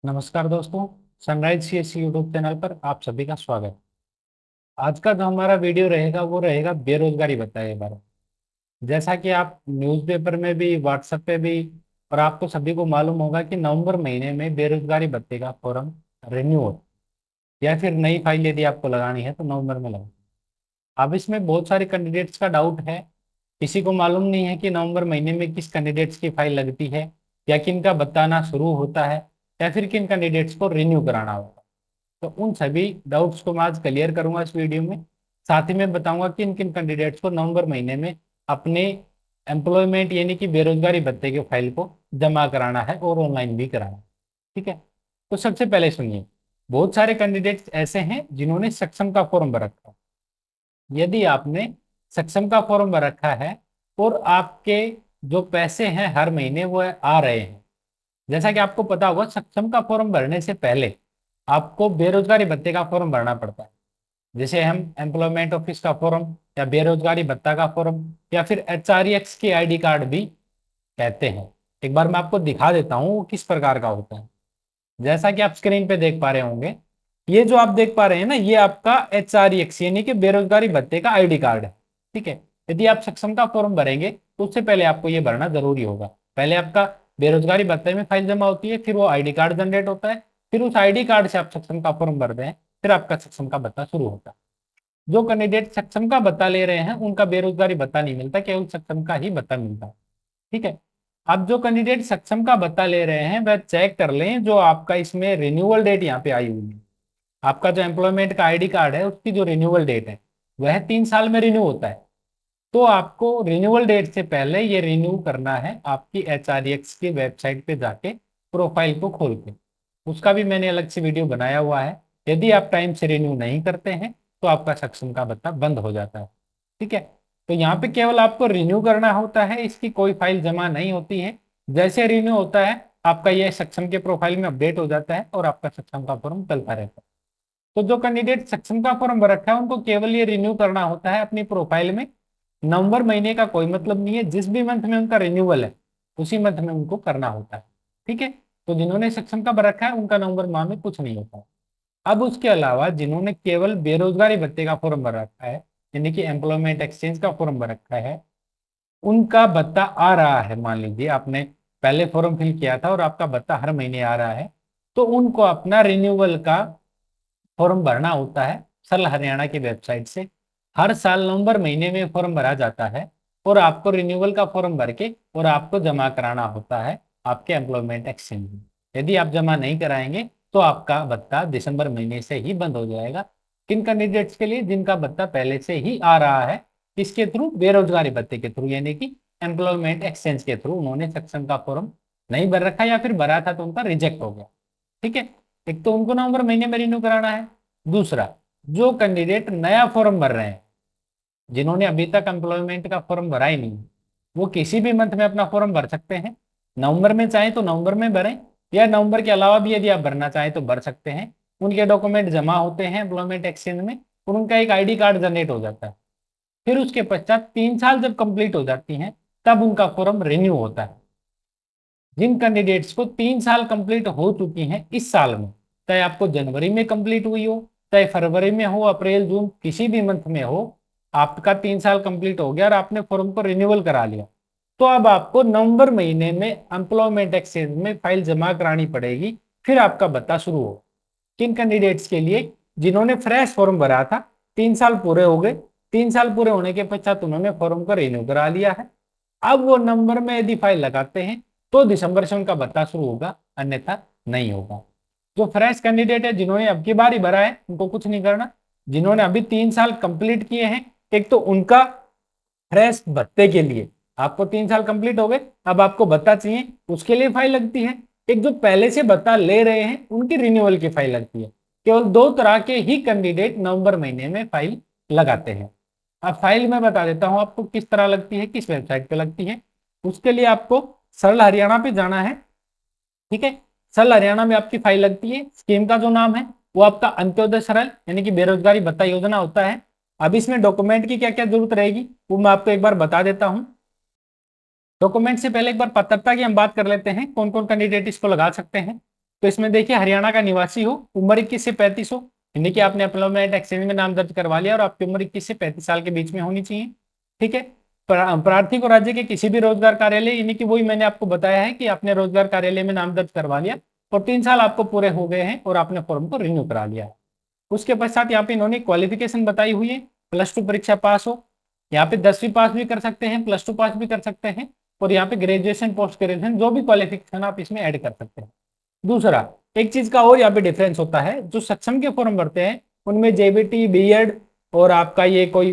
नमस्कार दोस्तों। Sunrise CSC YouTube channel पर आप सभी का स्वागत है। आज का जो हमारा वीडियो रहेगा वो रहेगा बेरोजगारी भत्ता के बारे में। जैसा कि आप न्यूज़पेपर में भी, व्हाट्सएप पे भी, और आपको सभी को मालूम होगा कि नवंबर महीने में बेरोजगारी भत्ते का फॉर्म रिन्यू हो, या फिर नई फाइल यदि आपको लगानी है तो नवंबर में लगाओ। अब इसमें बहुत सारे कैंडिडेट्स का डाउट है। किसी को मालूम नहीं है कि नवंबर महीने में किस कैंडिडेट्स की फाइल लगती है, या किन का भत्ता आना शुरू होता है, या फिर किन कैंडिडेट्स को रिन्यू कराना होगा। तो उन सभी डाउट्स को मैं आज क्लियर करूंगा इस वीडियो में। साथ ही मैं बताऊंगा किन किन कैंडिडेट्स को नवंबर महीने में अपने एम्प्लॉयमेंट यानी कि बेरोजगारी भत्ते के फाइल को जमा कराना है और ऑनलाइन भी कराना है। ठीक है, तो सबसे पहले सुनिए। बहुत सारे कैंडिडेट्स ऐसे हैं जिन्होंने सक्षम का फॉर्म भर रखा है। यदि आपने सक्षम का फॉर्म भर रखा है और आपके जो पैसे हैं हर महीने वो आ रहे हैं, जैसा कि आपको पता होगा सक्षम का फॉर्म भरने से पहले आपको बेरोजगारी भत्ते का फॉर्म भरना पड़ता है। जैसे हम एम्प्लॉयमेंट ऑफिस का फॉर्म, या बेरोजगारी भत्ता का फॉर्म, या फिर HREX की आईडी कार्ड भी कहते हैं। एक बार मैं आपको दिखा देता हूँ वो किस प्रकार का होता है। जैसा कि आप स्क्रीन पे देख पा रहे होंगे, ये जो आप देख पा रहे हैं ना, ये आपका HREX यानी कि बेरोजगारी भत्ते का आईडी कार्ड है। ठीक है, यदि आप सक्षम का फॉर्म भरेंगे तो उससे पहले आपको ये भरना जरूरी होगा। पहले आपका बेरोजगारी भत्ते में फाइल जमा होती है, फिर वो आईडी कार्ड जनरेट होता है, फिर उस आईडी कार्ड से आप सक्षम का फॉर्म भरते हैं, फिर आपका सक्षम का भत्ता शुरू होता है। जो कैंडिडेट सक्षम का भत्ता ले रहे हैं उनका बेरोजगारी भत्ता नहीं मिलता, केवल सक्षम का ही भत्ता मिलता है। ठीक है, अब जो कैंडिडेट सक्षम का भत्ता ले रहे हैं वह चेक कर लें जो आपका इसमें रिन्यूअल डेट यहाँ पे आई हुई है। आपका जो एम्प्लॉयमेंट का आईडी कार्ड है उसकी जो रिन्यूअल डेट है वह 3 साल में रिन्यू होता है। तो आपको रिन्यूअल डेट से पहले ये रिन्यू करना है आपकी HREX की वेबसाइट पे जाके, प्रोफाइल को खोल के। उसका भी मैंने अलग से वीडियो बनाया हुआ है। यदि आप टाइम से रिन्यू नहीं करते हैं तो आपका सक्षम का भत्ता बंद हो जाता है। ठीक है, तो यहाँ पे केवल आपको रिन्यू करना होता है, इसकी कोई फाइल जमा नहीं होती है। जैसे रिन्यू होता है आपका ये सक्षम के प्रोफाइल में अपडेट हो जाता है और आपका सक्षम का फॉर्म चलता रहता है। तो जो कैंडिडेट सक्षम का फॉर्म भर रखा है उनको केवल ये रिन्यू करना होता है अपनी प्रोफाइल में। नवंबर महीने का कोई मतलब नहीं है, जिस भी मंथ में उनका रिन्यूअल है उसी मंथ में उनको करना होता है। ठीक है, तो जिन्होंने सक्षम का भर रखा है उनका नवंबर माह में कुछ नहीं होता है। अब उसके अलावा जिन्होंने केवल बेरोजगारी भत्ते का फॉर्म भर रखा है, यानी कि एम्प्लॉयमेंट एक्सचेंज का फॉर्म भर रखा है, उनका भत्ता आ रहा है। मान लीजिए आपने पहले फॉर्म फिल किया था और आपका भत्ता हर महीने आ रहा है, तो उनको अपना रिन्यूअल का फॉर्म भरना होता है सल हरियाणा की वेबसाइट से। हर साल नवंबर महीने में फॉर्म भरा जाता है और आपको रिन्यूअल का फॉर्म भर के और आपको जमा कराना होता है आपके एम्प्लॉयमेंट एक्सचेंज में। यदि आप जमा नहीं कराएंगे तो आपका भत्ता दिसंबर महीने से ही बंद हो जाएगा। किन कैंडिडेट्स के लिए? जिनका भत्ता पहले से ही आ रहा है, किसके थ्रू? बेरोजगारी भत्ते के थ्रू, यानी कि एम्प्लॉयमेंट एक्सचेंज के थ्रू। उन्होंने सक्षम का फॉर्म नहीं भर रखा या फिर भरा था तो उनका रिजेक्ट हो गया। ठीक है, एक तो उनको नवंबर महीने में रिन्यू कराना है। दूसरा, जो कैंडिडेट नया फॉर्म भर रहे हैं, जिन्होंने अभी तक एम्प्लॉयमेंट का फॉर्म भरा ही नहीं, वो किसी भी मंथ में अपना फॉर्म भर सकते हैं। नवंबर में चाहे तो नवंबर में भरें, या नवंबर के अलावा भी यदि आप भरना चाहें तो भर सकते हैं। उनके डॉक्यूमेंट जमा होते हैं एम्प्लॉयमेंट एक्सचेंज में और उनका एक आईडी कार्ड जनरेट हो जाता है। फिर उसके पश्चात 3 साल जब कंप्लीट हो जाती हैं तब उनका फॉर्म रिन्यू होता है। जिन कैंडिडेट्स को 3 साल कंप्लीट हो चुकी हैं इस साल में, चाहे आपको जनवरी में कंप्लीट हुई हो, चाहे फरवरी में हो, अप्रैल जून किसी भी मंथ में हो, आपका 3 साल कंप्लीट हो गया और आपने फॉर्म को रिन्यूअल करा लिया, तो अब आपको नवंबर महीने में एम्प्लॉयमेंट एक्सचेंज में फाइल जमा करानी पड़ेगी, फिर आपका भत्ता शुरू हो। किन कैंडिडेट्स के लिए? जिन्होंने फ्रेश फॉर्म भरा था, 3 साल पूरे हो गए, 3 साल पूरे होने के पश्चात उन्होंने फॉर्म को रिन्यू करा लिया है। अब वो नंबर में यदि फाइल लगाते हैं तो दिसंबर से उनका भत्ता शुरू होगा, अन्यथा नहीं होगा। जो फ्रेश कैंडिडेट है, जिन्होंने अब की बार ही भरा है, उनको कुछ नहीं करना। जिन्होंने अभी 3 साल कंप्लीट किए हैं, एक तो उनका फ्रेश भत्ते के लिए आपको 3 साल कंप्लीट हो गए, अब आपको भत्ता चाहिए, उसके लिए फाइल लगती है। एक जो पहले से भत्ता ले रहे हैं उनकी रिन्यूअल की फाइल लगती है। केवल दो तरह के ही कैंडिडेट नवंबर महीने में फाइल लगाते हैं। अब फाइल में बता देता हूं आपको किस तरह लगती है, किस वेबसाइट पे लगती है। उसके लिए आपको सरल हरियाणा पे जाना है। ठीक है, सरल हरियाणा में आपकी फाइल लगती है। स्कीम का जो नाम है वो आपका अंत्योदय सरल यानी कि बेरोजगारी भत्ता योजना होता है। अब इसमें डॉक्यूमेंट की क्या क्या जरूरत रहेगी वो मैं आपको एक बार बता देता हूं। डॉक्यूमेंट से पहले एक बार पात्रता की हम बात कर लेते हैं, कौन कौन कैंडिडेट इसको लगा सकते हैं। तो इसमें देखिए हरियाणा का निवासी हो, उम्र 21 से 35 हो, यानी कि आपने एम्प्लॉयमेंट एक्सचेंज में नाम दर्ज करवा लिया और आपकी उम्र 21 से 35 साल के बीच में होनी चाहिए। ठीक है। प्रार्थी को राज्य के किसी भी रोजगार कार्यालय, यानी कि वही मैंने आपको बताया है कि आपने रोजगार कार्यालय में नाम दर्ज करवा लिया और 3 साल आपको पूरे हो गए हैं और आपने फॉर्म को रिन्यू करा लिया। उसके पश्चात यहाँ पे इन्होंने क्वालिफिकेशन बताई हुई है, +2 परीक्षा पास हो, यहाँ पे 10वीं पास भी कर सकते हैं, +2 पास भी कर सकते हैं, और यहाँ पे ग्रेजुएशन पोस्ट ग्रेजुएशन जो भी क्वालिफिकेशन आप इसमें ऐड कर सकते हैं। दूसरा, एक चीज का और यहाँ पे डिफरेंस होता है, जो सक्षम के फॉर्म भरते हैं उनमें जेबीटी, बीएड और आपका ये कोई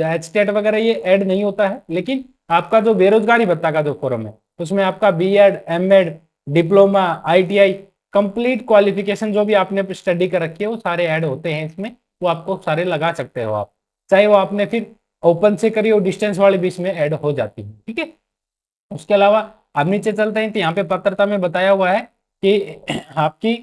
एचटेट वगैरह ये ऐड नहीं होता है, लेकिन आपका जो बेरोजगारी भत्ता का जो फॉर्म है उसमें आपका BEd, MEd, diploma, ITI, complete qualification जो भी आपने स्टडी कर रखी है वो सारे ऐड होते हैं इसमें, वो आपको सारे लगा सकते हो आप, चाहे वो आपने फिर ओपन से करी और डिस्टेंस वाले भी इसमें ऐड हो जाती है। ठीक है। उसके अलावा अब नीचे चलते हैं तो यहाँ पे पात्रता में बताया हुआ है कि आपकी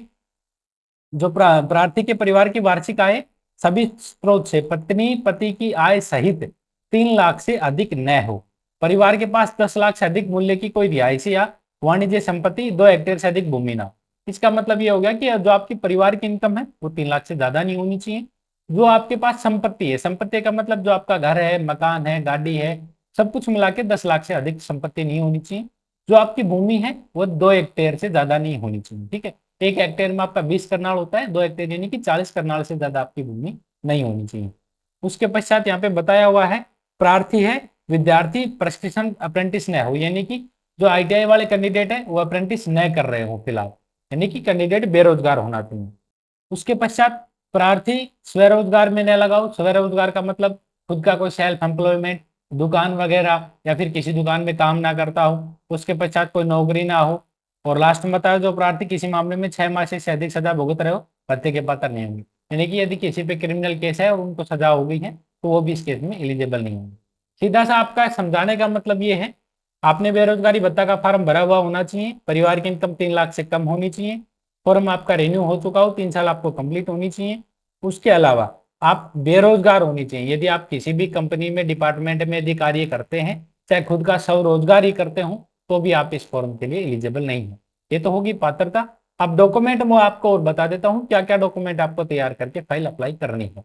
जो प्रार्थी के परिवार की वार्षिक आय सभी स्रोत से पत्नी पति की आय सहित 3 लाख से अधिक न हो, परिवार के पास 10 लाख से अधिक मूल्य की कोई रिहायशी या वाणिज्य संपत्ति, 2 हेक्टेयर से अधिक भूमि ना हो। इसका मतलब ये हो गया कि जो आपकी परिवार की इनकम है वो 3 लाख से ज्यादा नहीं होनी चाहिए। जो आपके पास संपत्ति है, संपत्ति का मतलब जो आपका घर है, मकान है, गाड़ी है, सब कुछ मिला के 10 लाख से अधिक संपत्ति नहीं होनी चाहिए। जो आपकी भूमि है वो 2 हेक्टेयर से ज्यादा नहीं होनी चाहिए। ठीक है। 1 हेक्टेयर में आपका 20 करनाल होता है, 2 हेक्टेयर यानी कि 40 करनाल से ज्यादा आपकी भूमि नहीं होनी चाहिए। उसके पश्चात यहाँ पे बताया हुआ है, प्रार्थी है विद्यार्थी प्रशिक्षण अप्रेंटिस न हो, यानी कि जो आईटीआई वाले कैंडिडेट है वो अप्रेंटिस न कर रहे हो फिलहाल, यानी कि कैंडिडेट बेरोजगार होना चाहिए। उसके पश्चात प्रार्थी स्वरोजगार में न लगाओ। स्वरोजगार का मतलब खुद का कोई सेल्फ एम्प्लॉयमेंट, दुकान वगैरह या फिर किसी दुकान में काम ना करता हो, उसके पश्चात कोई नौकरी ना हो, और लास्ट में बताया जो प्रार्थी किसी मामले में 6 माह से अधिक सजा भुगत रहे हो, भत्ते के पात्र नहीं होंगे। यानी कि यदि किसी पे क्रिमिनल केस है और उनको सजा हो गई है तो वो भी इस केस में एलिजिबल नहीं होंगे। सीधा सा आपका समझाने का मतलब ये है, आपने बेरोजगारी भत्ता का फॉर्म भरा हुआ होना चाहिए, परिवार की इनकम 3 लाख से कम होनी चाहिए, फॉर्म आपका रिन्यू हो चुका हो, 3 साल आपको कंप्लीट होनी चाहिए। उसके अलावा आप बेरोजगार होनी चाहिए। यदि आप किसी भी कंपनी में, डिपार्टमेंट में यदि कार्य करते हैं, चाहे खुद का स्वरोजगार ही करते हो, तो भी आप इस फॉर्म के लिए एलिजिबल नहीं है। ये तो होगी पात्रता। अब डॉक्यूमेंट मैं आपको और बता देता हूँ क्या क्या डॉक्यूमेंट आपको तैयार करके फाइल अप्लाई करनी है।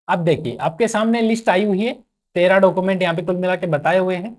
अब देखिए आपके सामने लिस्ट आई हुई है, 13 डॉक्यूमेंट यहाँ पे कुल मिला के बताए हुए हैं।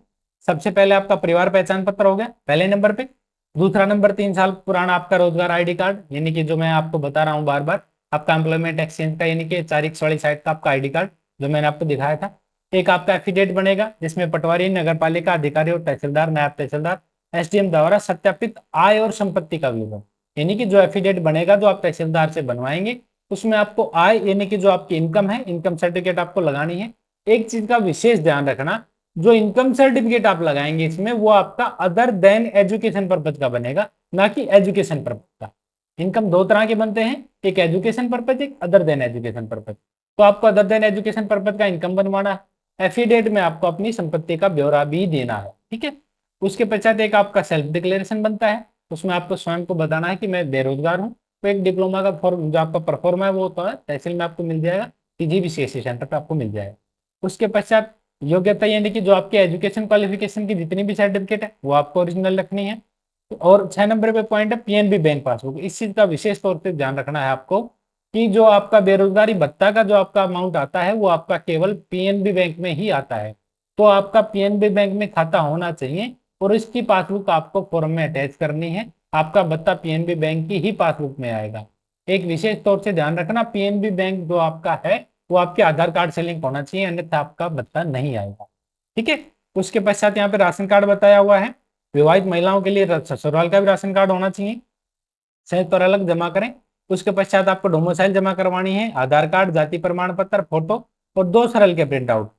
सबसे पहले आपका परिवार पहचान पत्र हो गया पहले नंबर पे। दूसरा नंबर 3 साल पुराना आपका रोजगार आईडी कार्ड, यानी कि जो मैं आपको बता रहा हूँ बार बार, आपका एम्प्लॉयमेंट एक्सचेंज का, यानी कि 4x वाली साइड का आपका आईडी कार्ड जो मैंने आपको दिखाया था। एक आपका एफिडेविट बनेगा जिसमें पटवारी, नगर पालिका अधिकारी और तहसीलदार, नायब तहसीलदार, एसडीएम द्वारा सत्यापित आय और संपत्ति का विवरण, यानी कि जो एफिडेविट बनेगा जो आप तहसीलदार से बनवाएंगे उसमें आपको आय यानी कि जो आपकी इनकम है, इनकम सर्टिफिकेट आपको लगानी है। एक चीज का विशेष ध्यान रखना, जो इनकम सर्टिफिकेट आप लगाएंगे इसमें वो आपका अदर देन एजुकेशन पर्पज का बनेगा, ना कि एजुकेशन पर्पज का। इनकम दो तरह के बनते हैं, एक एजुकेशन पर्पज, एक अदर देन एजुकेशन पर्पज। तो आपको अदर देन एजुकेशन पर्पज का इनकम बनवाना है। एफिडेविट में आपको अपनी संपत्ति का ब्यौरा भी देना है। ठीक है। उसके पश्चात एक आपका सेल्फ डिक्लेरेशन बनता है, उसमें आपको स्वयं को बताना है कि मैं बेरोजगार हूँ। तो एक डिप्लोमा का फॉर्म जो आपका परफॉर्मा है वो होता है तहसील में आपको मिल जाएगा, जीबीसीएससी सेंटर पे आपको मिल जाएगा। उसके पश्चात योग्यता, यानी कि जो आपके एजुकेशन क्वालिफिकेशन की जितनी भी सर्टिफिकेट है वो आपको ओरिजिनल रखनी है। और 6 नंबर पे पॉइंट है पीएनबी बैंक पासबुक। इस चीज का विशेष तौर पे ध्यान रखना है आपको कि जो आपका बेरोजगारी भत्ता का जो आपका अमाउंट आता है वो आपका केवल पीएनबी बैंक में ही आता है। तो आपका पीएनबी बैंक में खाता होना चाहिए और इसकी पासबुक आपको फॉर्म में अटैच करनी है। आपका भत्ता पीएनबी बैंक की ही पासबुक में आएगा। एक विशेष तौर से ध्यान रखना, पीएनबी बैंक जो आपका है वो आपके आधार कार्ड से लिंक होना चाहिए, अन्यथा आपका भत्ता नहीं आएगा। ठीक है। उसके पश्चात यहाँ पे राशन कार्ड बताया हुआ है। विवाहित महिलाओं के लिए ससुराल का भी राशन कार्ड होना चाहिए, संयुक्त और अलग जमा करें। उसके पश्चात आपको डोमिसाइल जमा करवानी है, आधार कार्ड, जाति प्रमाण पत्र, फोटो और 2 सरल के प्रिंट आउट।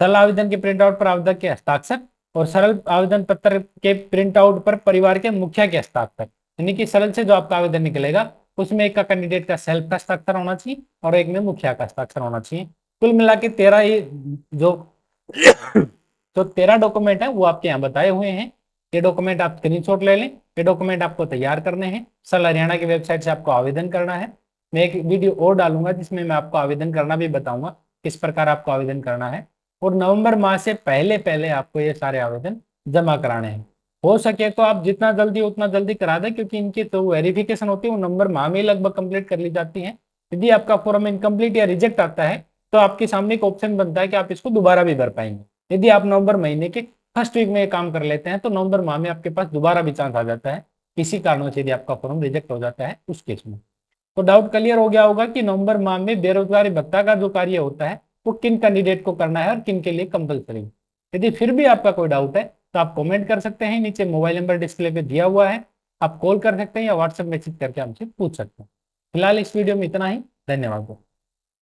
सरल आवेदन के प्रिंट आउट पर आवेदक के हस्ताक्षर और सरल आवेदन पत्र के प्रिंट आउट पर परिवार के मुखिया के हस्ताक्षर, यानी कि सरल से जो आपका आवेदन निकलेगा उसमें एक का कैंडिडेट का सेल्फ का हस्ताक्षर होना चाहिए और एक में मुखिया का हस्ताक्षर होना चाहिए। कुल मिला के 13 ये जो जो 13 डॉक्यूमेंट है वो आपके यहाँ बताए हुए हैं। ये डॉक्यूमेंट आप स्क्रीनशॉट ले लें। ये डॉक्यूमेंट आपको तैयार करने हैं, सल हरियाणा की वेबसाइट से आपको आवेदन करना है। मैं एक वीडियो और डालूंगा जिसमें मैं आपको आवेदन करना भी बताऊंगा किस प्रकार आपको आवेदन करना है। और नवंबर माह से पहले पहले आपको ये सारे आवेदन जमा कराने हैं। हो सके तो आप जितना जल्दी उतना जल्दी करा दें, क्योंकि इनकी तो वेरिफिकेशन होती है वो नवंबर माह में लगभग कंप्लीट कर ली जाती है। यदि आपका फॉर्म इनकम्प्लीट या रिजेक्ट आता है तो आपके सामने एक ऑप्शन बनता है कि आप इसको दोबारा भी भर पाएंगे। यदि आप नवंबर महीने के फर्स्ट वीक में ये काम कर लेते हैं तो नवंबर माह में आपके पास दोबारा भी चांस आ जाता है, किसी कारणों से यदि आपका फॉर्म रिजेक्ट हो जाता है उस केस में। तो डाउट क्लियर हो गया होगा कि नवंबर माह में बेरोजगारी भत्ता का जो कार्य होता है वो किन कैंडिडेट को करना है और किन के लिए कंपलसरी। यदि फिर भी आपका कोई डाउट है तो आप कमेंट कर सकते हैं, नीचे मोबाइल नंबर डिस्प्ले पे दिया हुआ है, आप कॉल कर सकते हैं या व्हाट्सएप मैसेज करके हमसे पूछ सकते हैं। फिलहाल इस वीडियो में इतना ही, धन्यवाद।